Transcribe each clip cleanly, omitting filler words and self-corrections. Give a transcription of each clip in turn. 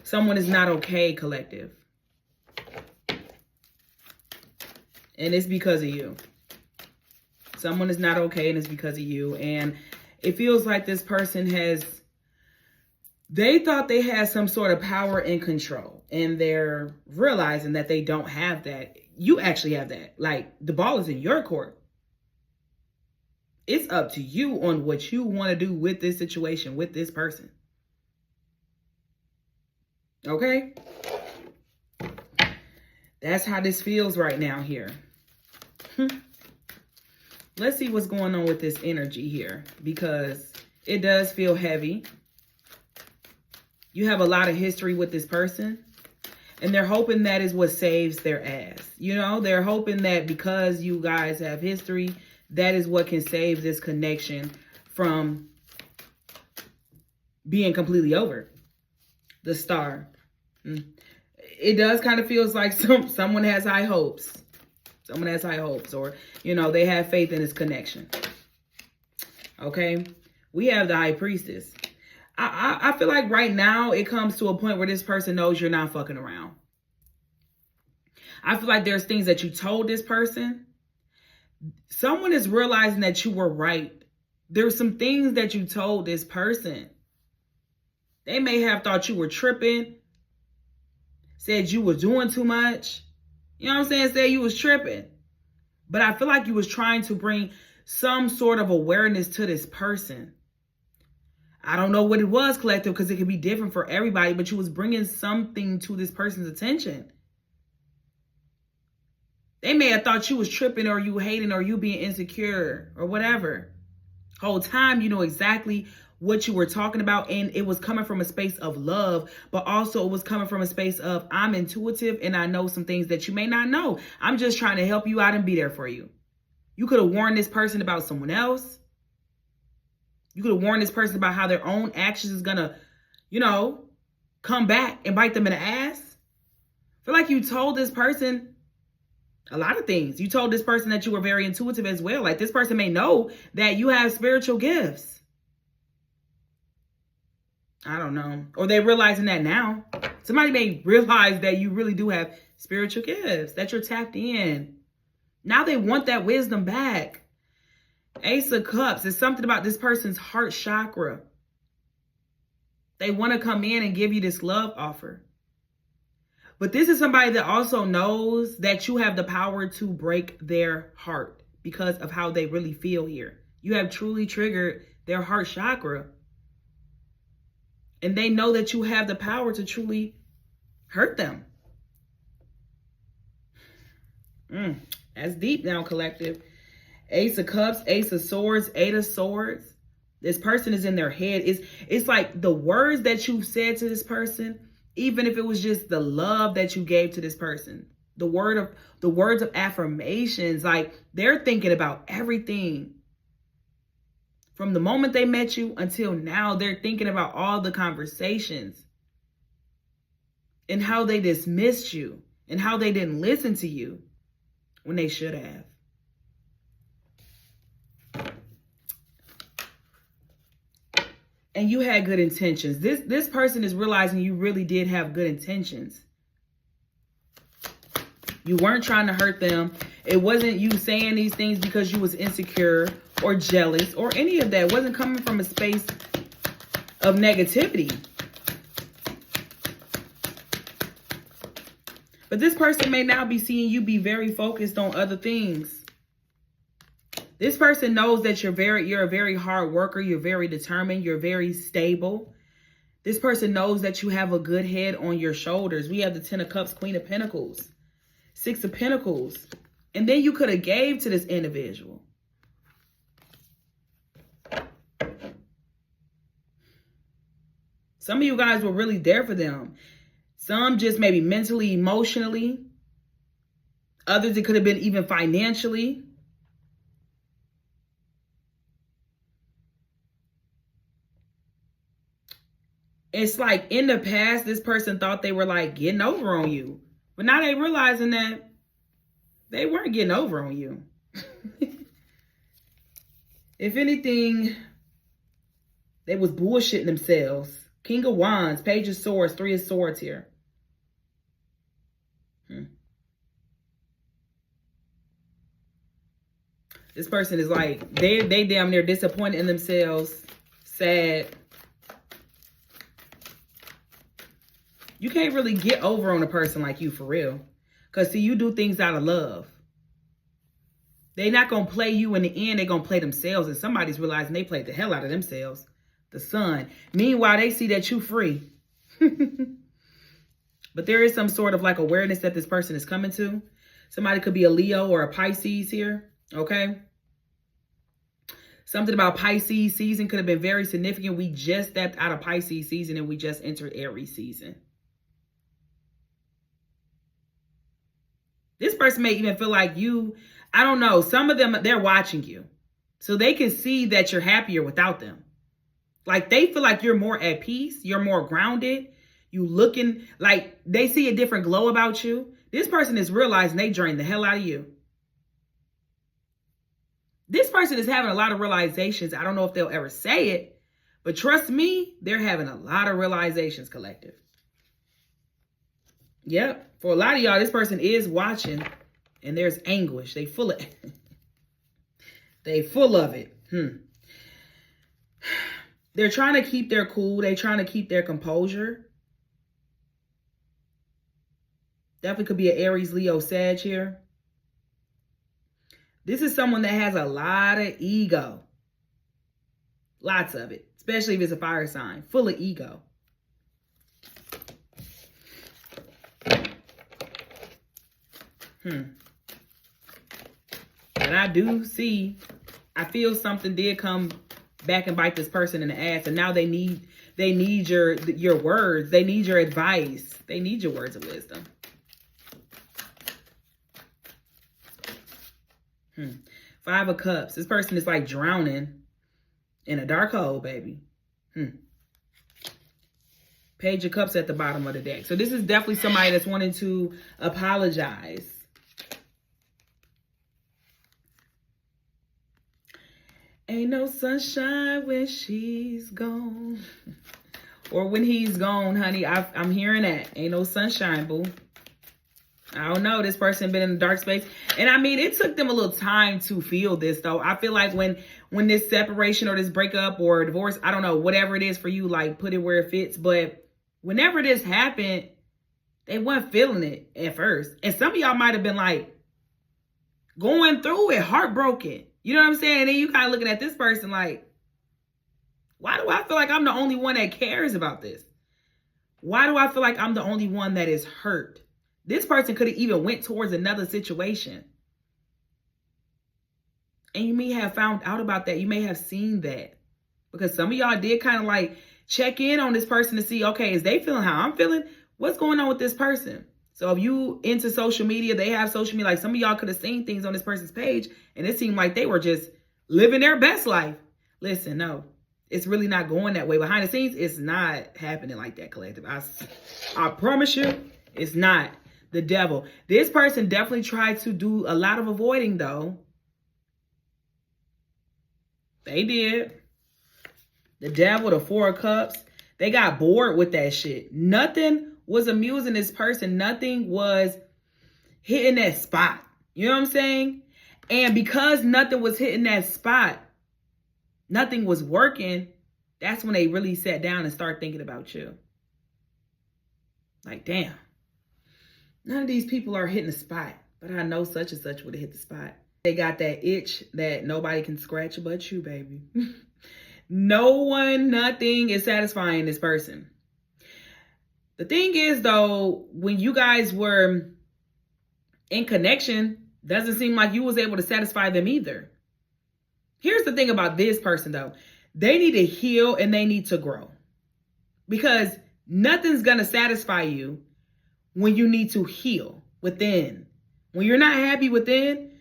Someone is not okay, collective. And it's because of you. Someone is not okay and it's because of you. And it feels like this person they thought they had some sort of power and control. And they're realizing that they don't have that. You actually have that. Like, the ball is in your court. It's up to you on what you want to do with this situation, with this person. Okay? That's how this feels right now here. Let's see what's going on with this energy here, because it does feel heavy. You have a lot of history with this person, and they're hoping that is what saves their ass. You know, they're hoping that because you guys have history, that is what can save this connection from being completely over. The Star. It does kind of feels like someone has high hopes. Someone has high hopes, or, you know, they have faith in this connection. Okay. We have the High Priestess. I feel like right now it comes to a point where this person knows you're not fucking around. I feel like there's things that you told this person. Someone is realizing that you were right. There's some things that you told this person. They may have thought you were tripping. Said you were doing too much. You know what I'm saying? Said you was tripping. But I feel like you was trying to bring some sort of awareness to this person. I don't know what it was, collective, because it could be different for everybody, but you was bringing something to this person's attention. They may have thought you was tripping, or you hating, or you being insecure, or whatever. Whole time you know exactly what you were talking about, and it was coming from a space of love, but also it was coming from a space of, I'm intuitive and I know some things that you may not know. I'm just trying to help you out and be there for you. You could have warned this person about someone else. You could have warned this person about how their own actions is gonna, you know, come back and bite them in the ass. I feel like you told this person a lot of things. You told this person that you were very intuitive as well. Like, this person may know that you have spiritual gifts. I don't know. Or they're realizing that now. Somebody may realize that you really do have spiritual gifts, that you're tapped in. Now they want that wisdom back. Ace of Cups is something about this person's heart chakra. They want to come in and give you this love offer. But this is somebody that also knows that you have the power to break their heart because of how they really feel here. You have truly triggered their heart chakra. And they know that you have the power to truly hurt them. That's deep now, collective. Ace of Cups, Ace of Swords, Eight of Swords. This person is in their head. It's like the words that you've said to this person, even if it was just the love that you gave to this person, the words of affirmations, like, they're thinking about everything. From the moment they met you until now, they're thinking about all the conversations and how they dismissed you and how they didn't listen to you when they should have. And you had good intentions. This person is realizing you really did have good intentions. You weren't trying to hurt them. It wasn't you saying these things because you was insecure or jealous or any of that. It wasn't coming from a space of negativity. But this person may now be seeing you be very focused on other things. This person knows that you're a very hard worker. You're very determined. You're very stable. This person knows that you have a good head on your shoulders. We have the Ten of Cups, Queen of Pentacles, Six of Pentacles. And then you could have gave to this individual. Some of you guys were really there for them. Some just maybe mentally, emotionally. Others, it could have been even financially. It's like in the past, this person thought they were like getting over on you. But now they realizing that they weren't getting over on you. If anything, they was bullshitting themselves. King of Wands, Page of Swords, Three of Swords here. This person is like, they damn near disappointed in themselves, sad. You can't really get over on a person like you for real. Because, see, you do things out of love. They're not going to play you in the end. They're going to play themselves. And somebody's realizing they played the hell out of themselves. The Sun. Meanwhile, they see that you free. But there is some sort of like awareness that this person is coming to. Somebody could be a Leo or a Pisces here. Okay. Something about Pisces season could have been very significant. We just stepped out of Pisces season and we just entered Aries season. This person may even feel like you, I don't know, some of them, they're watching you. So they can see that you're happier without them. Like they feel like you're more at peace. You're more grounded. You looking like they see a different glow about you. This person is realizing they drained the hell out of you. This person is having a lot of realizations. I don't know if they'll ever say it, but trust me, they're having a lot of realizations, collective. Yep. For a lot of y'all, this person is watching and there's anguish. They full of they full of it. They're trying to keep their cool. They're trying to keep their composure. Definitely could be an Aries, Leo, Sag here. This is someone that has a lot of ego. Lots of it. Especially if it's a fire sign. Full of ego. And I do see, I feel something did come back and bite this person in the ass. And now they need your words. They need your advice. They need your words of wisdom. 5 of Cups. This person is like drowning in a dark hole, baby. Page of Cups at the bottom of the deck. So this is definitely somebody that's wanting to apologize. Ain't no sunshine when she's gone. Or when he's gone, honey. I'm hearing that. Ain't no sunshine, boo. I don't know. This person been in a dark space. And I mean, it took them a little time to feel this, though. I feel like when this separation or this breakup or divorce, I don't know, whatever it is for you, like put it where it fits. But whenever this happened, they weren't feeling it at first. And some of y'all might have been like going through it, heartbroken. You know what I'm saying? And then you kind of looking at this person like, why do I feel like I'm the only one that cares about this? Why do I feel like I'm the only one that is hurt? This person could have even went towards another situation. And you may have found out about that. You may have seen that. Because some of y'all did kind of like check in on this person to see, okay, is they feeling how I'm feeling? What's going on with this person? So if you into social media, they have social media. Like some of y'all could have seen things on this person's page and it seemed like they were just living their best life. Listen, no, it's really not going that way. Behind the scenes, it's not happening like that, collective. I promise you, it's not. The devil. This person definitely tried to do a lot of avoiding, though. They did. The devil, the 4 of Cups. They got bored with that shit. Nothing was amusing this person. Nothing was hitting that spot. You know what I'm saying? And because nothing was hitting that spot, nothing was working, that's when they really sat down and started thinking about you. Like, damn. None of these people are hitting the spot, but I know such and such would have hit the spot. They got that itch that nobody can scratch but you, baby. No one, nothing is satisfying this person. The thing is, though, when you guys were in connection, doesn't seem like you was able to satisfy them either. Here's the thing about this person, though. They need to heal and they need to grow. Because nothing's going to satisfy you when you need to heal within. When you're not happy within,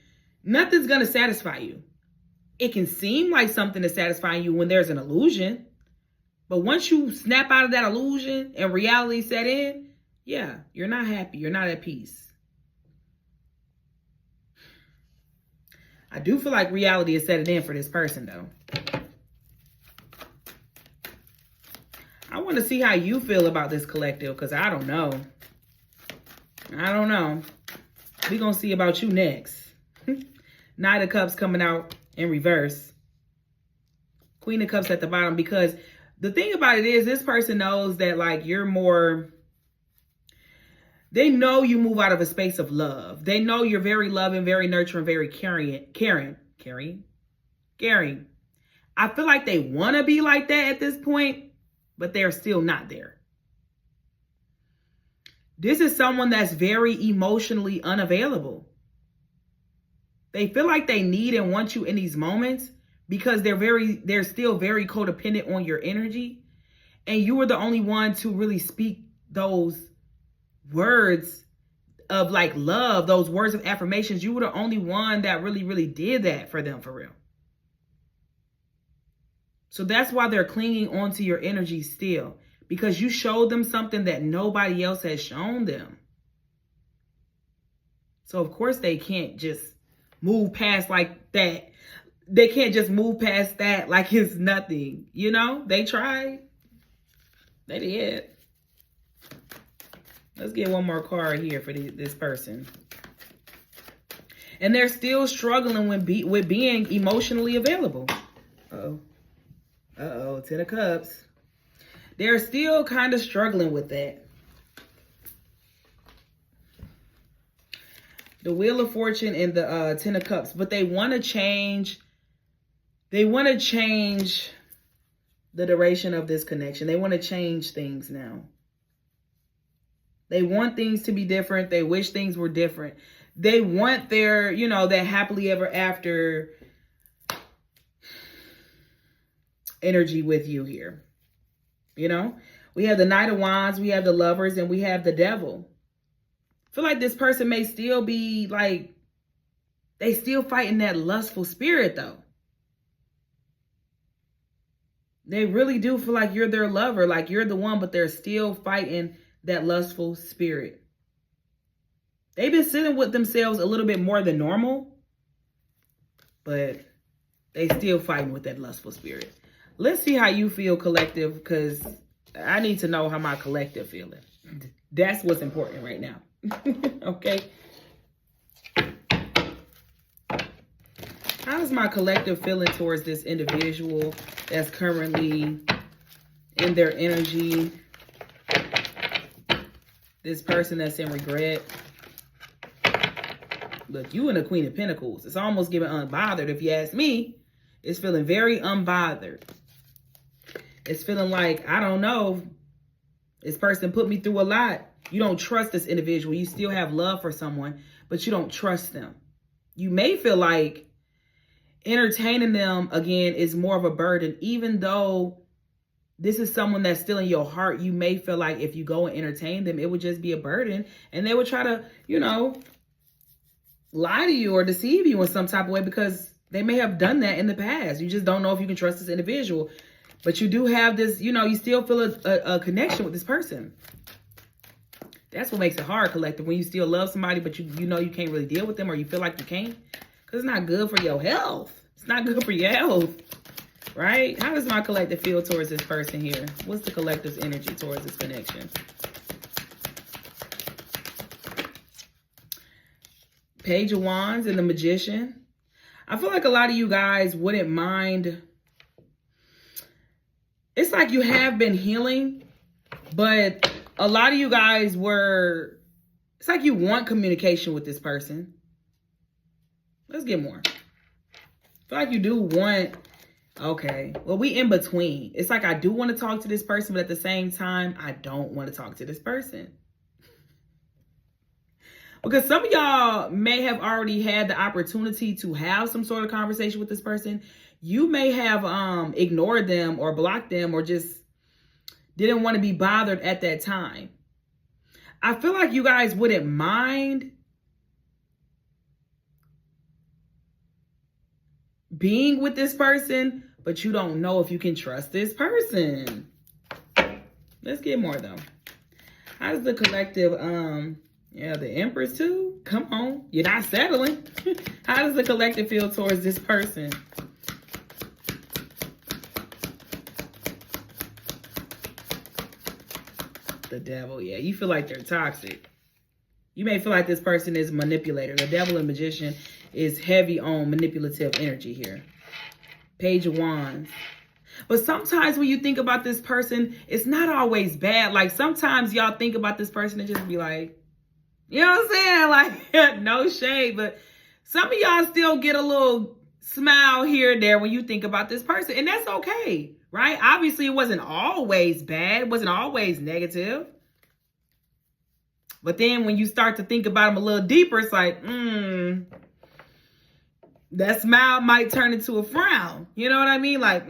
nothing's going to satisfy you. It can seem like something is satisfying you when there's an illusion. But once you snap out of that illusion and reality set in, yeah, you're not happy. You're not at peace. I do feel like reality is setting in for this person, though. I want to see how you feel about this collective, because I don't know. I don't know. We're going to see about you next. Knight of Cups coming out in reverse. Queen of Cups at the bottom, because the thing about it is this person knows that, like, you're more... They know you move out of a space of love. They know you're very loving, very nurturing, very caring. I feel like they want to be like that at this point, but they're still not there. This is someone that's very emotionally unavailable. They feel like they need and want you in these moments because they're still very codependent on your energy. And you were the only one to really speak those words of like love, those words of affirmations. You were the only one that really, really did that for them, for real. So that's why they're clinging onto your energy still, because you showed them something that nobody else has shown them. So of course they can't just move past like that. They can't just move past that like it's nothing. You know, they tried. They did. Let's get one more card here for this person. And they're still struggling with being emotionally available. Uh-oh. Uh-oh, 10 of Cups. They're still kind of struggling with that. The Wheel of Fortune and the 10 of Cups. But they want to change. They want to change the duration of this connection. They want to change things now. They want things to be different. They wish things were different. They want their, you know, that happily ever after energy with you here. You know, we have the Knight of Wands, we have the Lovers, and we have the Devil. I feel like this person may still be like, they still fighting that lustful spirit though. They really do feel like you're their lover, like you're the one, but they're still fighting that lustful spirit. They've been sitting with themselves a little bit more than normal, but they still fighting with that lustful spirit. Let's see how you feel, collective, because I need to know how my collective feeling. That's what's important right now. Okay. How is my collective feeling towards this individual that's currently in their energy? This person that's in regret. Look, you and the Queen of Pentacles. It's almost giving unbothered. If you ask me, it's feeling very unbothered. It's feeling like, I don't know, this person put me through a lot. You don't trust this individual. You still have love for someone, but you don't trust them. You may feel like entertaining them again is more of a burden, even though this is someone that's still in your heart. You may feel like if you go and entertain them, it would just be a burden, and they would try to, you know, lie to you or deceive you in some type of way, because they may have done that in the past. You just don't know if you can trust this individual, but you do have this, you know, you still feel a connection with this person. That's what makes it hard, collective, when you still love somebody, but you know you can't really deal with them, or you feel like you can't, because it's not good for your health. It's not good for your health, right? How does my collective feel towards this person here? What's the collective's energy towards this connection? Page of Wands and the Magician. I feel like a lot of you guys wouldn't mind. It's like you have been healing, but a lot of you guys were, it's like you want communication with this person. Let's get more. I feel like you do want, okay, well, we in between. It's like I do want to talk to this person, but at the same time, I don't want to talk to this person. Because some of y'all may have already had the opportunity to have some sort of conversation with this person. You may have ignored them or blocked them or just didn't want to be bothered at that time. I feel like you guys wouldn't mind being with this person, but you don't know if you can trust this person. Let's get more though. How does the collective, yeah, the Empress too? Come on, you're not settling. How does the collective feel towards this person? The devil, yeah. You feel like they're toxic. You may feel like this person is a manipulator. The devil and magician is heavy on manipulative energy here. Page of Wands. But sometimes when you think about this person, it's not always bad. Like sometimes y'all think about this person and just be like, you know what I'm saying? Like, no shade. But some of y'all still get a little smile here and there when you think about this person. And that's okay, right? Obviously, it wasn't always bad. It wasn't always negative. But then when you start to think about them a little deeper, it's like, that smile might turn into a frown. You know what I mean? Like,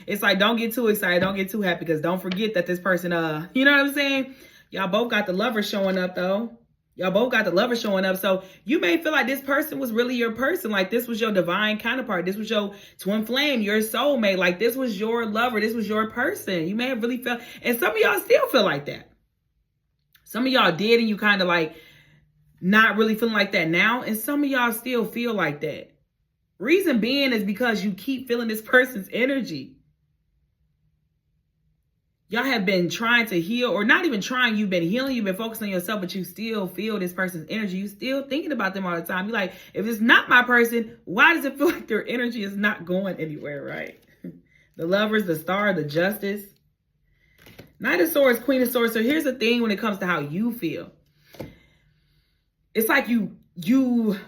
It's like, don't get too excited. Don't get too happy, because don't forget that this person, you know what I'm saying? Y'all both got the lover showing up, though. Y'all both got the lover showing up. So you may feel like this person was really your person. Like this was your divine counterpart. This was your twin flame, your soulmate. Like this was your lover. This was your person. You may have really felt, and some of y'all still feel like that. Some of y'all did, and you kind of like not really feeling like that now. And some of y'all still feel like that. Reason being is because you keep feeling this person's energy. Y'all have been trying to heal, or not even trying. You've been healing. You've been focusing on yourself, but you still feel this person's energy. You still thinking about them all the time. You're like, if it's not my person, why does it feel like their energy is not going anywhere, right? The Lovers, the Star, the Justice. Knight of Swords, Queen of Swords. So here's the thing when it comes to how you feel. It's like you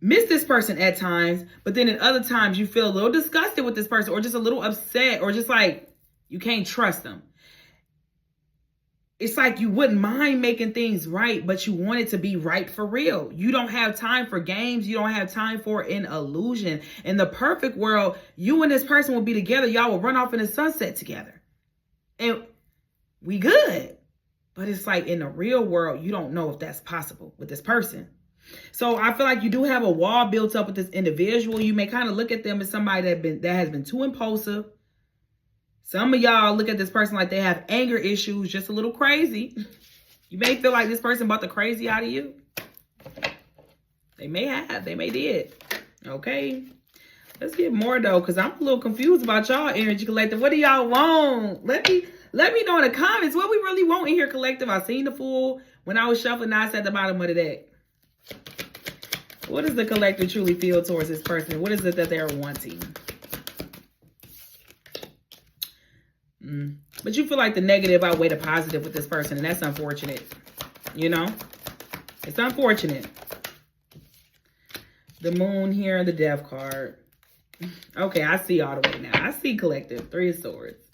miss this person at times, but then at other times you feel a little disgusted with this person, or just a little upset, or just like you can't trust them. It's like you wouldn't mind making things right, but you want it to be right for real. You don't have time for games. You don't have time for an illusion. In the perfect world, you and this person will be together. Y'all will run off in the sunset together. And we good. But it's like in the real world, you don't know if that's possible with this person. So I feel like you do have a wall built up with this individual. You may kind of look at them as somebody that has been too impulsive. Some of y'all look at this person like they have anger issues, just a little crazy. You may feel like this person brought the crazy out of you. They may have. They may did. Okay. Let's get more, though, because I'm a little confused about y'all, Energy Collective. What do y'all want? Let me know in the comments what we really want in here, Collective. I seen the Fool when I was shuffling. Now it's at the bottom of the deck. What does the Collective truly feel towards this person? What is it that they're wanting? But you feel like the negative outweigh the positive with this person, and that's unfortunate. You know? It's unfortunate. The Moon here, the Death card. Okay, I see all the way now. I see Collective. Three of Swords.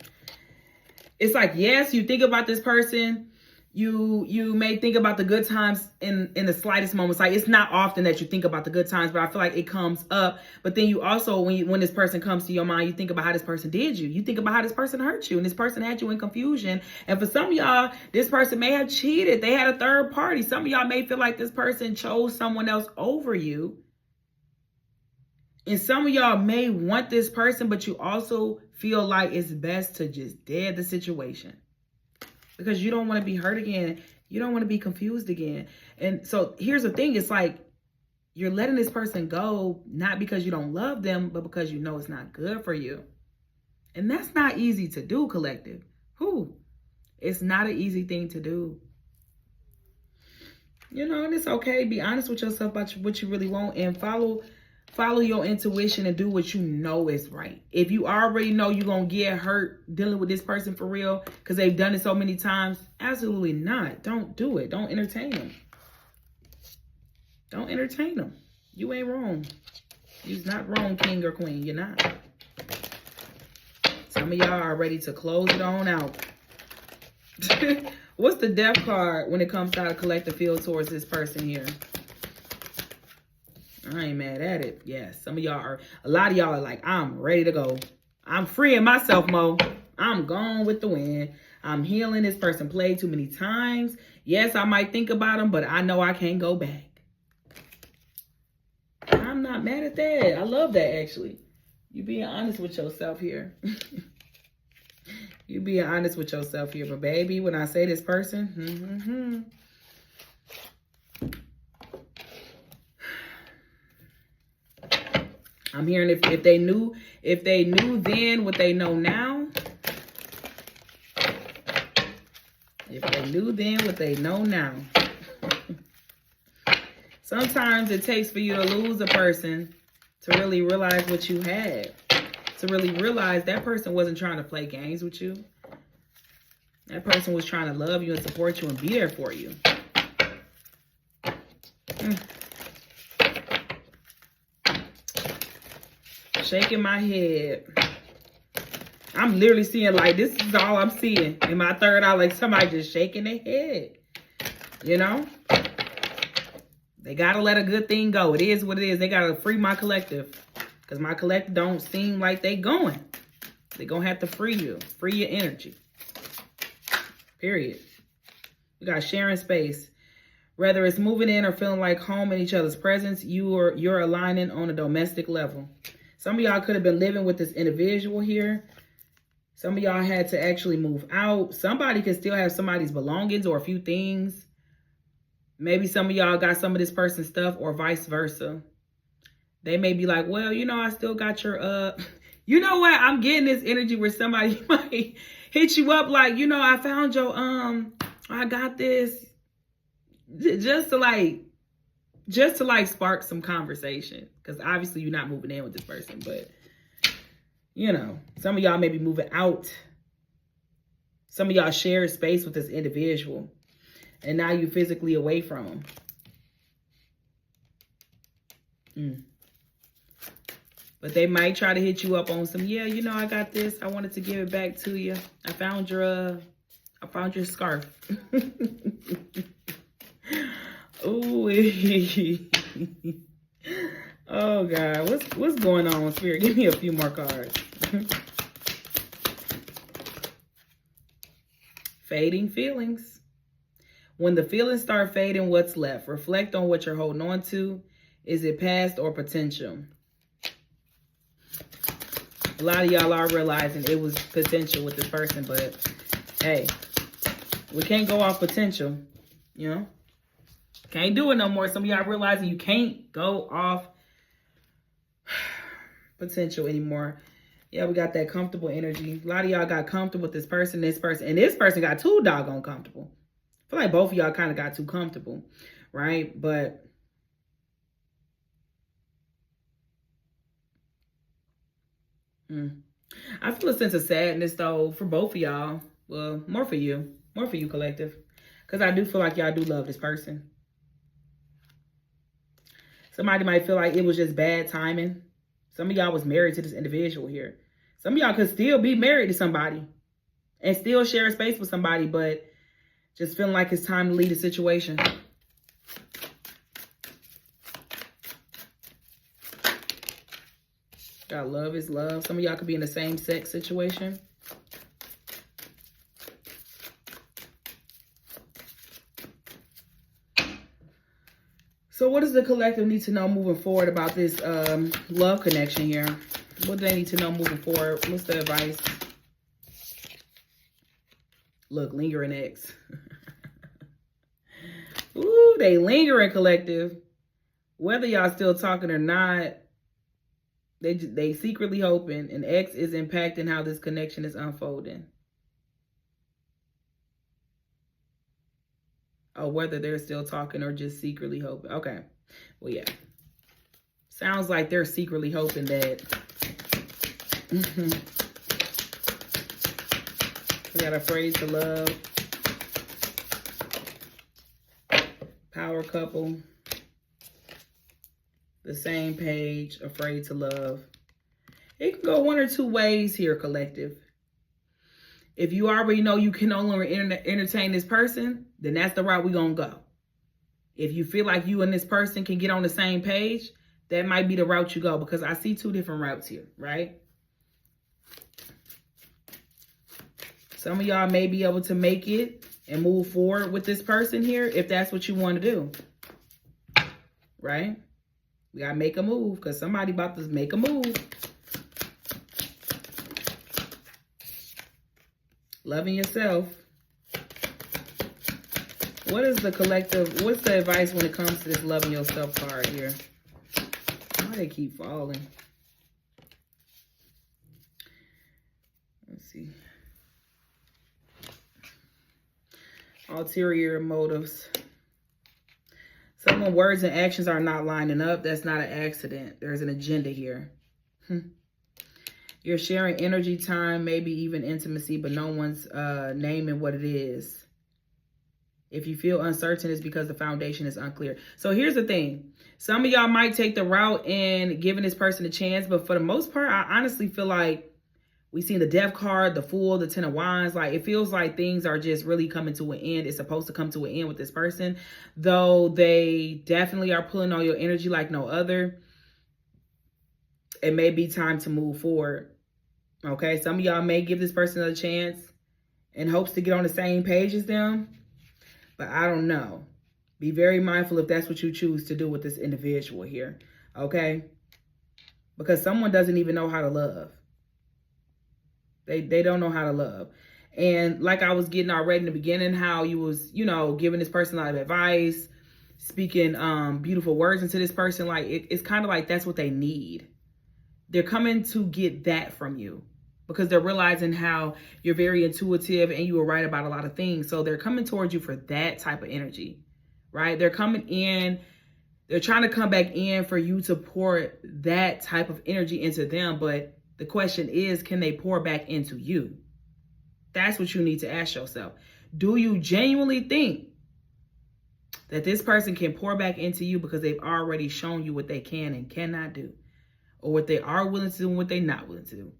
It's like, yes, you think about this person. You may think about the good times in the slightest moments. Like, it's not often that you think about the good times, but I feel like it comes up. But then you also, when this person comes to your mind, you think about how this person did you. You think about how this person hurt you, and this person had you in confusion. And for some of y'all, this person may have cheated. They had a third party. Some of y'all may feel like this person chose someone else over you. And some of y'all may want this person, but you also feel like it's best to just dead the situation. Because you don't want to be hurt again. You don't want to be confused again. And so here's the thing. It's like you're letting this person go, not because you don't love them, but because you know it's not good for you. And that's not easy to do, Collective. It's not an easy thing to do. You know, and it's okay. Be honest with yourself about what you really want, and follow your intuition and do what you know is right. If you already know you're going to get hurt dealing with this person for real because they've done it so many times, absolutely not. Don't do it. Don't entertain them. Don't entertain them. You ain't wrong. You're not wrong, king or queen. You're not. Some of y'all are ready to close it on out. What's the Death card when it comes to how the Collective feel towards this person here? I ain't mad at it. Yes, some of y'all are, a lot of y'all are like, I'm ready to go. I'm freeing myself, Mo. I'm gone with the wind. I'm healing. This person played too many times. Yes, I might think about them, but I know I can't go back. I'm not mad at that. I love that, actually. You being honest with yourself here. You being honest with yourself here. But baby, when I say this person, I'm hearing if they knew then what they know now, If they knew then what they know now. Sometimes it takes for you to lose a person to really realize what you had. To really realize that person wasn't trying to play games with you. That person was trying to love you and support you and be there for you. Shaking my head. I'm literally seeing like, this is all I'm seeing. In my third eye, like somebody just shaking their head. You know? They got to let a good thing go. It is what it is. They got to free my collective. Because my collective don't seem like they going. They're going to have to free you. Free your energy. Period. We got sharing space. Whether it's moving in or feeling like home in each other's presence, you're aligning on a domestic level. Some of y'all could have been living with this individual here. Some of y'all had to actually move out. Somebody could still have somebody's belongings or a few things. Maybe some of y'all got some of this person's stuff or vice versa. They may be like, well, you know, I still got your, you know what? I'm getting this energy where somebody might hit you up like, you know, I found your, I got this. Just to like spark some conversation. Because obviously you're not moving in with this person. But, you know, some of y'all may be moving out. Some of y'all share space with this individual. And now you're physically away from them. But they might try to hit you up on some, yeah, you know, I got this. I wanted to give it back to you. I found your scarf. Ooh. Oh God, what's going on, Spirit? Give me a few more cards. Fading feelings. When the feelings start fading, what's left? Reflect on what you're holding on to. Is it past or potential? A lot of y'all are realizing it was potential with this person, but hey, we can't go off potential, you know? Can't do it no more. Some of y'all realizing you can't go off potential anymore. Yeah, we got that comfortable energy. A lot of y'all got comfortable with this person, and this person got too doggone comfortable. I feel like both of y'all kind of got too comfortable, right? But I feel a sense of sadness, though, for both of y'all. Well, more for you. More for you, collective. Because I do feel like y'all do love this person. Somebody might feel like it was just bad timing. Some of y'all was married to this individual here. Some of y'all could still be married to somebody and still share a space with somebody, but just feeling like it's time to leave the situation. God, love is love. Some of y'all could be in the same sex situation. So what does the collective need to know moving forward about this love connection here? What do they need to know moving forward? What's the advice? Look, lingering ex. Ooh, they lingering, collective. Whether y'all still talking or not, they secretly hoping an ex is impacting how this connection is unfolding. Oh, whether they're still talking or just secretly hoping. Okay. Well, yeah. Sounds like they're secretly hoping that. We got afraid to love. Power couple. The same page. Afraid to love. It can go one or two ways here, collective. If you already know you can no longer entertain this person, then that's the route we're going to go. If you feel like you and this person can get on the same page, that might be the route you go, because I see two different routes here, right? Some of y'all may be able to make it and move forward with this person here if that's what you want to do, right? We got to make a move because somebody about to make a move. Loving yourself. What is the collective? What's the advice when it comes to this loving yourself card here? Why they keep falling? Let's see. Ulterior motives. Someone words and actions are not lining up. That's not an accident. There's an agenda here. You're sharing energy, time, maybe even intimacy, but no one's naming what it is. If you feel uncertain, it's because the foundation is unclear. So here's the thing. Some of y'all might take the route in giving this person a chance, but for the most part, I honestly feel like we seen the Death card, the Fool, the Ten of Wands. Like, it feels like things are just really coming to an end. It's supposed to come to an end with this person, though they definitely are pulling on your energy like no other. It may be time to move forward. Okay, some of y'all may give this person a chance in hopes to get on the same page as them, but I don't know. Be very mindful if that's what you choose to do with this individual here, okay? Because someone doesn't even know how to love. They don't know how to love. And like I was getting already in the beginning, how you was, you know, giving this person a lot of advice, speaking beautiful words into this person, like it's kind of like that's what they need. They're coming to get that from you because they're realizing how you're very intuitive and you were right about a lot of things. So they're coming towards you for that type of energy, right? They're coming in, they're trying to come back in for you to pour that type of energy into them. But the question is, can they pour back into you? That's what you need to ask yourself. Do you genuinely think that this person can pour back into you because they've already shown you what they can and cannot do? Or what they are willing to do and what they're not willing to do?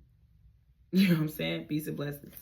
You know what I'm saying? Peace and blessings.